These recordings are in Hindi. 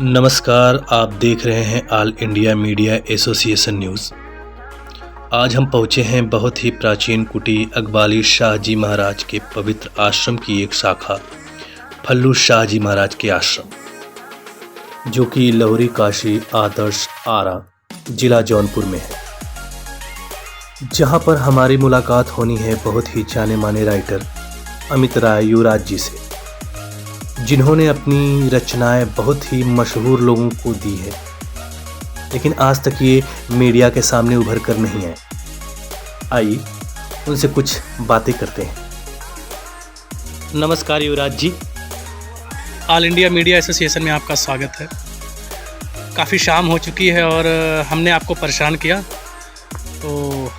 नमस्कार, आप देख रहे हैं all India media association news. आज हम पहुँचे हैं बहुत ही प्राचीन कुटी अकबाली शाह जी महाराज के पवित्र आश्रम की एक शाखा फल्लू शाह जी महाराज के आश्रम, जो कि लहुरी काशी आदर्श आरा जिला जौनपुर में है, जहां पर हमारी मुलाकात होनी है बहुत ही जाने माने राइटर अमित राय युवराज जी से, जिन्होंने अपनी रचनाएं बहुत ही मशहूर लोगों को दी है, लेकिन आज तक ये मीडिया के सामने उभर कर नहीं आए। आइए उनसे कुछ बातें करते हैं। नमस्कार युवराज जी, ऑल इंडिया मीडिया एसोसिएशन में आपका स्वागत है। काफ़ी शाम हो चुकी है और हमने आपको परेशान किया, तो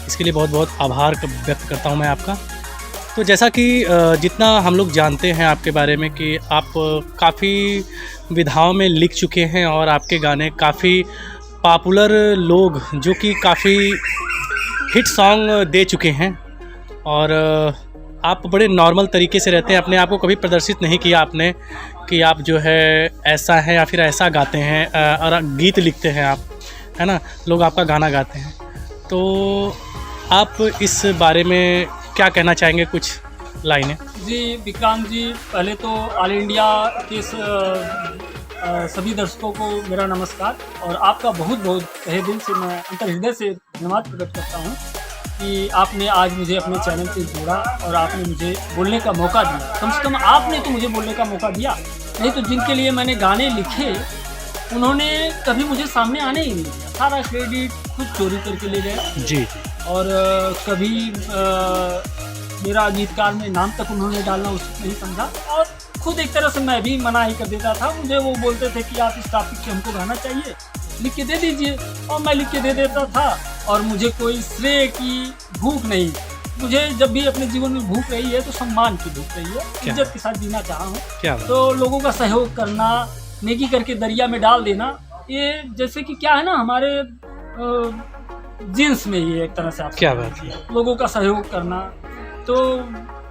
इसके लिए बहुत बहुत आभार व्यक्त करता हूं मैं आपका। तो जैसा कि जितना हम लोग जानते हैं आपके बारे में कि आप काफ़ी विधाओं में लिख चुके हैं और आपके गाने काफ़ी पॉपुलर लोग जो कि काफ़ी हिट सॉन्ग दे चुके हैं, और आप बड़े नॉर्मल तरीके से रहते हैं। अपने आप को कभी प्रदर्शित नहीं किया आपने कि आप जो है ऐसा है या फिर ऐसा गाते हैं, और गीत लिखते हैं आप, है ना, लोग आपका गाना गाते हैं। तो आप इस बारे में क्या कहना चाहेंगे, कुछ लाइनें? जी विक्रांत जी, पहले तो ऑल इंडिया के सभी दर्शकों को मेरा नमस्कार, और आपका बहुत बहुत तहे दिल से मैं अंतर हृदय से धन्यवाद प्रकट करता हूं कि आपने आज मुझे अपने चैनल से जोड़ा और आपने मुझे बोलने का मौका दिया। कम से कम आपने तो मुझे बोलने का मौका दिया, नहीं तो जिनके लिए मैंने गाने लिखे उन्होंने कभी मुझे सामने आने ही नहीं दिया। सारा क्रेडिट खुद चोरी करके ले गए जी। और कभी मेरा गीतकार में नाम तक उन्होंने डालना उचित नहीं समझा, और खुद एक तरह से मैं भी मना ही कर देता था। मुझे वो बोलते थे कि आप इस टॉपिक पे हमको गाना चाहिए, लिख के दे दीजिए, और मैं लिख के दे देता था। और मुझे कोई श्रेय की भूख नहीं, मुझे जब भी अपने जीवन में भूख रही है तो सम्मान की भूख रही है, इज्जत के साथ जीना चाहा हूँ। तो लोगों का सहयोग करना, नेकी करके दरिया में डाल देना, ये जैसे कि क्या है ना, हमारे जीन्स में ही एक तरह से आप क्या बात है, लोगों का सहयोग करना। तो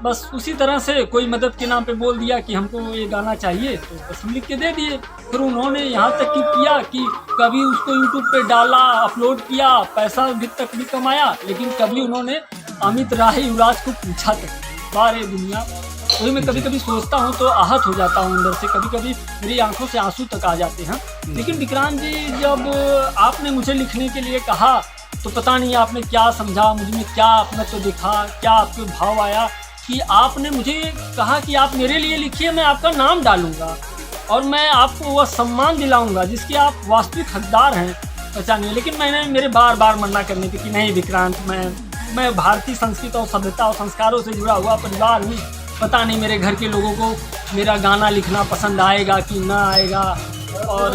बस उसी तरह से कोई मदद के नाम पे बोल दिया कि हमको ये गाना चाहिए, तो बस हम लिख के दे दिए। फिर उन्होंने यहाँ तक कि किया कि कभी उसको यूट्यूब पे डाला, अपलोड किया, पैसा भी तक भी कमाया, लेकिन कभी उन्होंने अमित राय युवराज को पूछा तक। बारे दुनिया, वही मैं कभी कभी सोचता हूँ तो आहत हो जाता हूँ अंदर से, कभी कभी मेरी आंखों से आंसू तक आ जाते हैं। लेकिन विक्रांत जी, जब आपने मुझे लिखने के लिए कहा तो पता नहीं आपने क्या समझा, मुझ में क्या अपना तो दिखा, क्या आपके भाव आया कि आपने मुझे कहा कि आप मेरे लिए लिखिए, मैं आपका नाम डालूंगा और मैं आपको वह सम्मान दिलाऊंगा जिसके आप वास्तविक हकदार हैं, पहचानिए। लेकिन मैंने मेरे बार बार मना करने की कि नहीं विक्रांत, मैं भारतीय संस्कृति और सभ्यता और संस्कारों से जुड़ा हुआ परिवार हूँ, पता नहीं मेरे घर के लोगों को मेरा गाना लिखना पसंद आएगा कि ना आएगा। और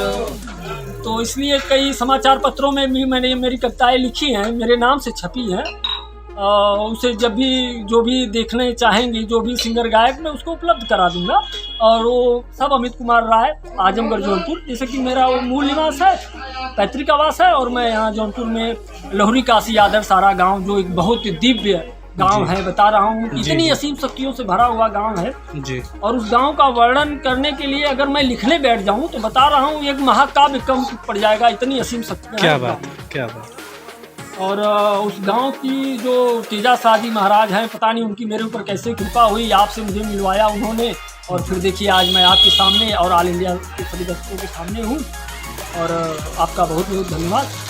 तो इसलिए कई समाचार पत्रों में भी मैंने मेरी कविताएं लिखी हैं, मेरे नाम से छपी हैं। उसे जब भी जो भी देखने चाहेंगी, जो भी सिंगर गायक, मैं उसको उपलब्ध करा दूंगा। और वो सब अमित कुमार राय, आजमगढ़ जौनपुर, जैसे कि मेरा वो मूल निवास है, पैतृक आवास है, और मैं यहाँ जौनपुर में लहुरी काशी आदर्श आरा गाँव, जो एक बहुत ही दिव्य गांव है, बता रहा हूँ, इतनी असीम शक्तियों से भरा हुआ गांव है जी। और उस गांव का वर्णन करने के लिए अगर मैं लिखने बैठ जाऊँ तो बता रहा हूँ एक महाकाव्य कम पड़ जाएगा, इतनी असीम शक्तियाँ। क्या बात, क्या बात। और उस गांव की जो तेजा शाह जी महाराज हैं, पता नहीं उनकी मेरे ऊपर कैसे कृपा हुई, आपसे मुझे मिलवाया उन्होंने, और फिर देखिए आज मैं आपके सामने और ऑल इंडिया के सभी दर्शकों के सामने हूँ, और आपका बहुत बहुत धन्यवाद।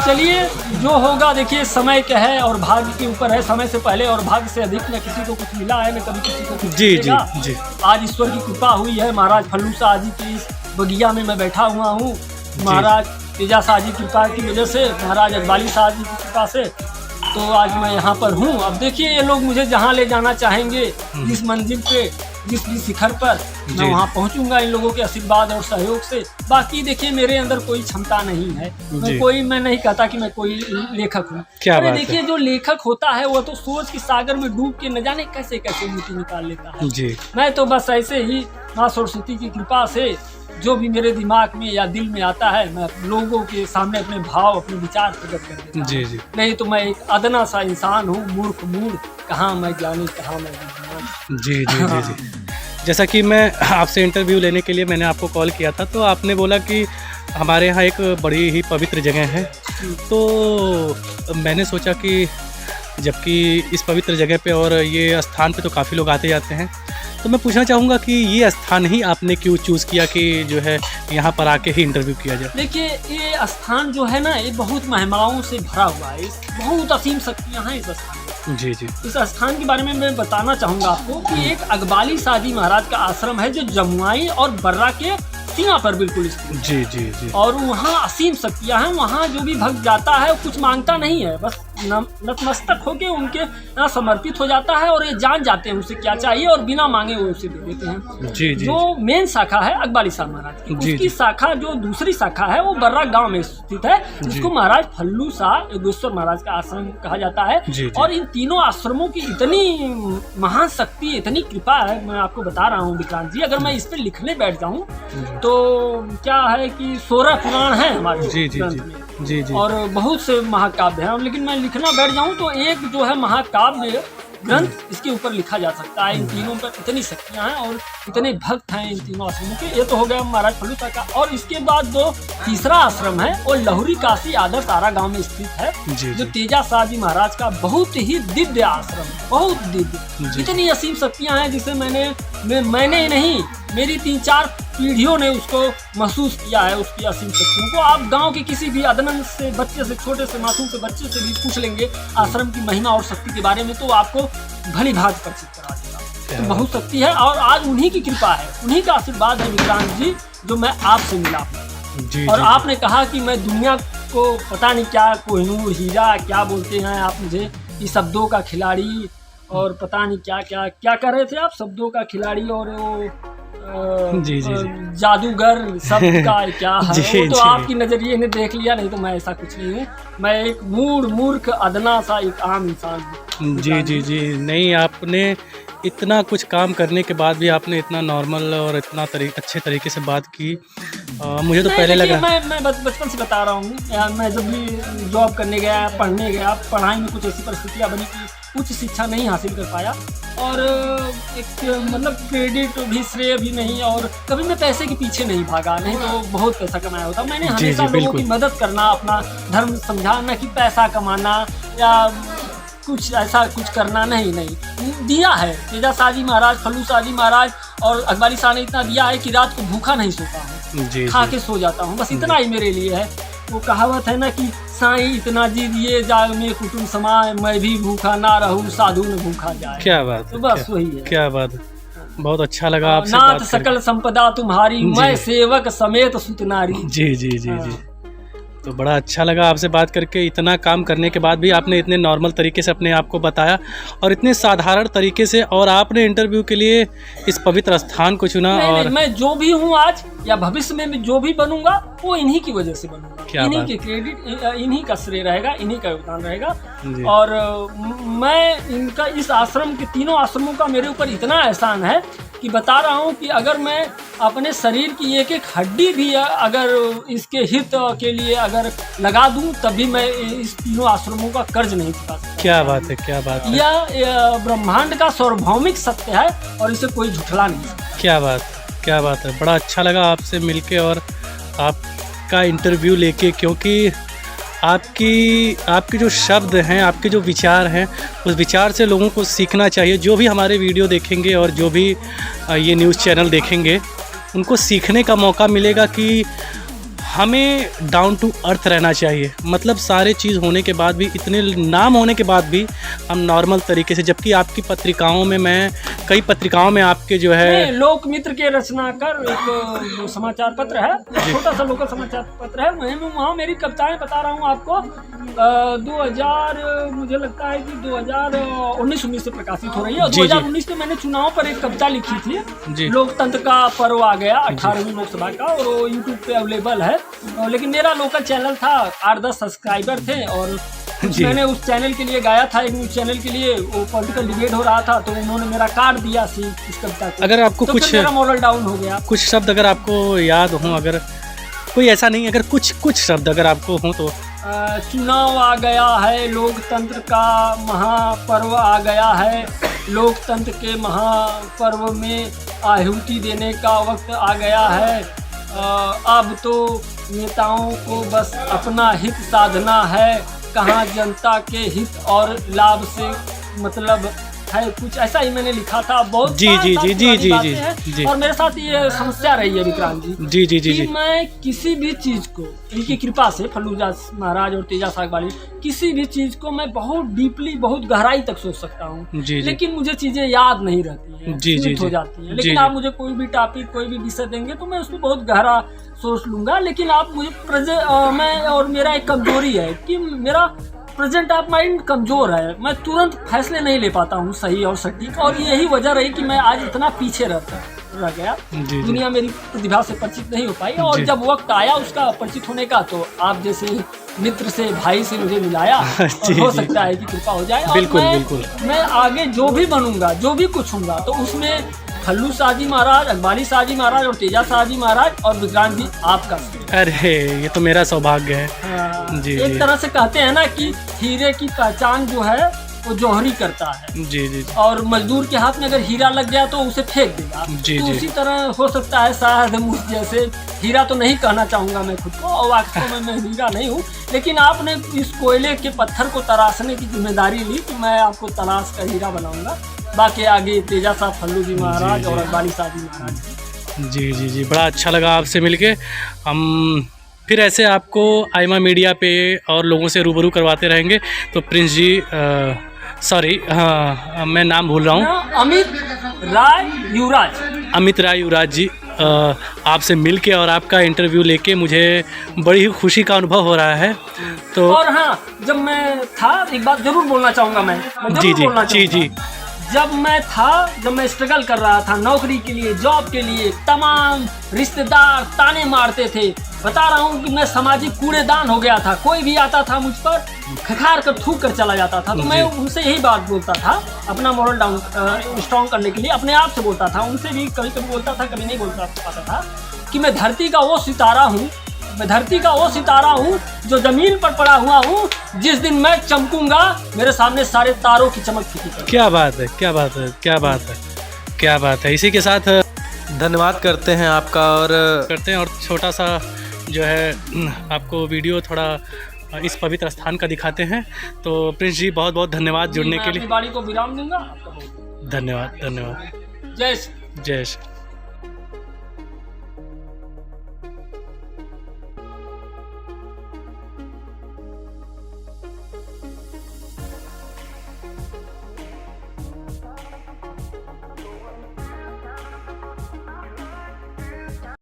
चलिए, जो होगा देखिए समय क्या है और भाग्य के ऊपर है। समय से पहले और भाग्य से अधिक न किसी को कुछ मिला है, न कभी किसी को कुछ जी जी जी। आज ईश्वर की कृपा हुई है, महाराज फल्लू शाह जी की इस बगिया में मैं बैठा हुआ हूँ, महाराज तेजा शाह जी की कृपा की वजह से, महाराज अकबाली शाह जी की कृपा से, तो आज मैं यहाँ पर हूँ। अब देखिए, ये लोग मुझे जहाँ ले जाना चाहेंगे, जिस मंजिल पे, जिस भी शिखर पर, मैं वहाँ पहुँचूंगा इन लोगों के आशीर्वाद और सहयोग से। बाकी देखिए, मेरे अंदर कोई क्षमता नहीं है, मैं नहीं कहता कि मैं कोई लेखक हूँ। अरे देखिए, जो लेखक होता है वो तो सोच के सागर में डूब के न जाने कैसे कैसे मोती निकाल लेता है जी। मैं तो बस ऐसे ही माँ सरस्वती की कृपा से जो भी मेरे दिमाग में या दिल में आता है, मैं लोगों के सामने अपने भाव, अपने विचार प्रकट कर देता हूं। जी जी। नहीं तो मैं एक अदना सा इंसान हूँ, मूर्ख मूड, कहाँ मैं ज्ञानी, कहाँ मैं विद्वान। जी जी जी जी। जैसा कि मैं आपसे इंटरव्यू लेने के लिए मैंने आपको कॉल किया था, तो आपने बोला कि हमारे यहाँ एक बड़ी ही पवित्र जगह है। तो मैंने सोचा कि जबकि इस पवित्र जगह पे और ये स्थान पे तो काफ़ी लोग आते जाते हैं, तो मैं पूछना चाहूँगा कि ये स्थान ही आपने क्यों चूज़ किया कि जो है यहाँ पर आके ही इंटरव्यू किया जाए? देखिए, ये स्थान जो है ना, ये बहुत महिमाओं से भरा हुआ है। बहुत असीम शक्तियाँ हैं इस स्थान में। जी जी। इस स्थान के बारे में मैं बताना चाहूँगा आपको कि एक अकबाली शाहजी महाराज का आश्रम है जो जमुआई और बर्रा के सीमा पर बिल्कुल स्थित। जी जी जी। और वहाँ असीम शक्तियाँ हैं। वहाँ जो भी भक्त जाता है वो कुछ मांगता नहीं है, बस नतमस्तक होके उनके यहाँ समर्पित हो जाता है और ये जान जाते हैं उसे क्या चाहिए और बिना मांगे वो उसे दे देते हैं। जी जी। जो मेन शाखा है अकबाली शाह महाराज की, उसकी शाखा जो दूसरी शाखा है वो बर्रा गांव में स्थित है, जिसको महाराज फल्लू शाह योगेश्वर महाराज का आश्रम कहा जाता है। और इन तीनों आश्रमों की इतनी महान शक्ति, इतनी कृपा है, मैं आपको बता रहा हूँ विक्रांत जी। अगर मैं इस पे लिखने बैठ जाऊँ तो क्या है कि 16 पुराण है हमारे ग्रंथ में। जी जी। और बहुत से महाकाव्य हैं, लेकिन मैं लिखना बैठ जाऊं तो एक जो है महाकाव्य ग्रंथ इसके ऊपर लिखा जा सकता है। इन तीनों पर इतनी शक्तियां हैं और इतने भक्त हैं इन तीनों आश्रमों के। ये तो हो गया महाराज फल्लू शाह का। और इसके बाद जो तीसरा आश्रम है वो लहुरी काशी आदर तारा गांव में स्थित है, जो तेजा शाहजी महाराज का बहुत ही दिव्य आश्रम है, बहुत दिव्य। इतनी असीम शक्तियां हैं जिसे मैंने नहीं, मेरी 3-4 पीढ़ियों ने उसको महसूस किया है, उसकी असीम शक्तियों को। आप गांव के किसी भी अदनन से बच्चे से, छोटे से मासूम से बच्चे से भी पूछ लेंगे आश्रम की महिमा और शक्ति के बारे में, तो आपको भली भांति परिचित करा देगा। तो बहुत शक्ति है और आज उन्हीं की कृपा है, उन्हीं का आशीर्वाद है विक्रांत जी, जो मैं आपसे मिला। और आपने कहा कि मैं दुनिया को पता नहीं क्या कोहिनूर हीरा क्या बोलते हैं आप मुझे, कि शब्दों का खिलाड़ी और पता नहीं क्या कर रहे थे आप, शब्दों का खिलाड़ी और वो जी जी जादूगर शब्द का क्या है। वो तो आपकी नजरिए ने देख लिया, नहीं तो मैं ऐसा कुछ नहीं हूँ। मैं एक मूर्ख अदना सा एक आम इंसान हूँ। जी जी जी। नहीं, आपने इतना कुछ काम करने के बाद भी आपने इतना नॉर्मल और इतना अच्छे तरीके से बात की। मुझे तो पहले लगा, मैं बचपन से बता रहा हूँ, मैं जब भी जॉब करने गया, पढ़ने गया, पढ़ाई में कुछ ऐसी परिस्थितियाँ बनी कि उच्च शिक्षा नहीं हासिल कर पाया और एक मतलब क्रेडिट भी, श्रेय भी नहीं, और कभी मैं पैसे के पीछे नहीं भागा, नहीं तो बहुत पैसा कमाया होता। मैंने हमेशा लोगों की मदद करना, अपना धर्म समझाना कि पैसा कमाना या कुछ ऐसा कुछ करना नहीं दिया है। तेजा शाहजी महाराज, फल्लू शाहजी महाराज और अकबाली शाह ने इतना दिया है कि रात को भूखा नहीं सोता हूँ, खा के सो जाता हूँ, बस इतना ही मेरे लिए है। वो कहावत है ना कि साईं इतना दीजिए जाग में कुटुंब समाए, मैं भी भूखा ना रहूं साधु न भूखा जाए। क्या बात, तो बस वही है। क्या बात, बहुत अच्छा लगा आपसे नाथ सकल संपदा तुम्हारी, मैं सेवक समेत सुतनारी। जी जी जी जी। तो बड़ा अच्छा लगा आपसे बात करके। इतना काम करने के बाद भी आपने इतने नॉर्मल तरीके से अपने आप को बताया और इतने साधारण तरीके से, और आपने इंटरव्यू के लिए इस पवित्र स्थान को चुना। और मैं जो भी हूँ आज या भविष्य में जो भी बनूंगा वो इन्हीं की वजह से बनूंगा। इन्हीं के क्रेडिट, इन्हीं का श्रेय रहेगा, इन्हीं का योगदान रहेगा। और मैं इनका, इस आश्रम के, तीनों आश्रमों का मेरे ऊपर इतना एहसान है कि बता रहा हूँ कि अगर मैं अपने शरीर की एक एक हड्डी भी अगर इसके हित के लिए अगर लगा दूं, तभी मैं इस तीनों आश्रमों का कर्ज नहीं चुका सकता। क्या बात है, क्या बात है। यह ब्रह्मांड का सार्वभौमिक सत्य है और इसे कोई झुठला नहीं सकता। क्या बात, क्या बात है। बड़ा अच्छा लगा आपसे मिलके और आपका इंटरव्यू लेके, क्योंकि आपके जो शब्द हैं, आपके जो विचार हैं, उस विचार से लोगों को सीखना चाहिए। जो भी हमारे वीडियो देखेंगे और जो भी ये न्यूज़ चैनल देखेंगे, उनको सीखने का मौका मिलेगा कि हमें डाउन टू अर्थ रहना चाहिए। मतलब सारे चीज़ होने के बाद भी, इतने नाम होने के बाद भी हम नॉर्मल तरीके से, जबकि आपकी पत्रिकाओं में, मैं कई पत्रिकाओं में आपके जो है लोक मित्र के रचनाकर एक समाचार पत्र है, छोटा सा लोकल समाचार पत्र है, वहाँ मेरी कविताएं बता रहा हूँ आपको 2000 मुझे लगता है कि 2019 से प्रकाशित हो रही है। और 2019 में मैंने चुनाव पर एक कविता लिखी थी, लोकतंत्र का पर्व आ गया 18वीं लोकसभा का, और वो यूट्यूब पे अवेलेबल है। लेकिन मेरा लोकल चैनल था, 8-10 सब्सक्राइबर थे, और मैंने उस चैनल के लिए गाया था, एक न्यूज़ चैनल के लिए, वो पॉलिटिकल डिबेट हो रहा था, तो उन्होंने मेरा कार्ड दिया इस कविता को। अगर आपको तो कुछ मेरा मोरल डाउन हो गया। कुछ शब्द अगर आपको याद हो, अगर कोई ऐसा नहीं, अगर कुछ शब्द अगर आपको हो तो। चुनाव आ गया है, लोकतंत्र का महापर्व आ गया है, लोकतंत्र के महापर्व में आहुति देने का वक्त आ गया है। अब तो नेताओं को बस अपना हित साधना है, कहाँ जनता के हित और लाभ से मतलब है। कुछ ऐसा ही मैंने लिखा था। बहुत जी जी जी जी जी जी जी। और मेरे साथ ये समस्या रही है विक्रांत जी जी जी जी कि जी। मैं किसी भी चीज़ को इनकी कृपा से, फल्लूदा महाराज और तेजा सागवाली, किसी भी चीज़ को मैं बहुत डीपली, बहुत गहराई तक सोच सकता हूँ, जी, लेकिन मुझे चीज़ें याद नहीं रहती हैं, जी, जी, स्मृत हो जी। जाती हैं। जी, लेकिन जी। आप मुझे कोई भी टॉपिक, कोई भी विषय देंगे तो मैं उसको बहुत गहरा सोच लूँगा। लेकिन आप मुझे मैं और मेरा एक कमजोरी है कि मेरा प्रेजेंट ऑफ माइंड कमज़ोर है। मैं तुरंत फैसले नहीं ले पाता हूँ सही और सटीक, और यही वजह रही कि मैं आज इतना पीछे रह गया। जी। दुनिया मेरी प्रतिभा से परिचित नहीं हो पाई, और जी। जब वक्त आया उसका परिचित होने का, तो आप जैसे मित्र से, भाई से मुझे मिलाया, जी, और हो जी। सकता है कि कृपा हो जाए। और बिल्कुल, मैं, बिल्कुल। मैं आगे जो भी बनूंगा, जो भी कुछ हूँगा, तो उसमें खल्लू शाहजी महाराज, अकबाली शाहजी महाराज और तेजा शाहजी महाराज और विक्रांत जी आपका। अरे ये तो मेरा सौभाग्य है। हाँ, जी, एक जी। तरह से कहते हैं ना कि हीरे की पहचान जो है वो जौहरी करता है, जी जी और मजदूर के हाथ में अगर हीरा लग गया तो उसे फेंक देगा। जी, तो जी। उसी तरह हो सकता है शायद मुझ जैसे, हीरा तो नहीं कहना चाहूँगा मैं खुद को, और वास्तव में मैं हीरा नहीं हूँ, लेकिन आपने इस कोयले के पत्थर को तराशने की जिम्मेदारी ली कि मैं आपको तलाश कर हीरा बनाऊंगा। बाकी आगे तेजा साहब, फल्लू जी महाराज जी। और अकबाली शाहजी महाराज। जी जी जी। बड़ा अच्छा लगा आपसे मिलके। हम फिर ऐसे आपको आइमा मीडिया पे और लोगों से रूबरू करवाते रहेंगे। तो प्रिंस जी, सॉरी, हाँ मैं नाम भूल रहा हूँ, अमित राय युवराज। अमित राय युवराज जी, आपसे मिलके और आपका इंटरव्यू लेके मुझे बड़ी ही खुशी का अनुभव हो रहा है। तो और हाँ, जब मैं था, एक बात जरूर बोलना चाहूँगा मैं जी जरूर जी बोलना जी चाहूँगा। जी जब मैं स्ट्रगल कर रहा था नौकरी के लिए, जॉब के लिए, तमाम रिश्तेदार ताने मारते थे। बता रहा हूँ कि मैं सामाजिक कूड़ेदान हो गया था। कोई भी आता था मुझ पर खखार कर थूक कर चला जाता था, तो मैं उनसे यही बात बोलता था, अपना मॉरल डाउन स्ट्रॉन्ग करने के लिए अपने आप से बोलता था। उनसे भी कभी कभी बोलता था, कभी नहीं बोलता पाता था, कि मैं धरती का वो सितारा हूँ, मैं धरती का वो सितारा हूँ जो जमीन पर पड़ा हुआ हूँ। जिस दिन मैं चमकूंगा, मेरे सामने सारे तारों की चमक फीकी पड़ेगी। क्या बात है, क्या बात है, क्या बात है, क्या बात है। इसी के साथ धन्यवाद करते हैं आपका, और करते हैं, और छोटा सा जो है आपको वीडियो थोड़ा इस पवित्र स्थान का दिखाते हैं। तो प्रिंस जी, बहुत बहुत धन्यवाद जुड़ने के लिए। मैं अपनी बाड़ी को विराम दूंगा। आपका बहुत धन्यवाद, धन्यवाद। जय श्री जय श्री।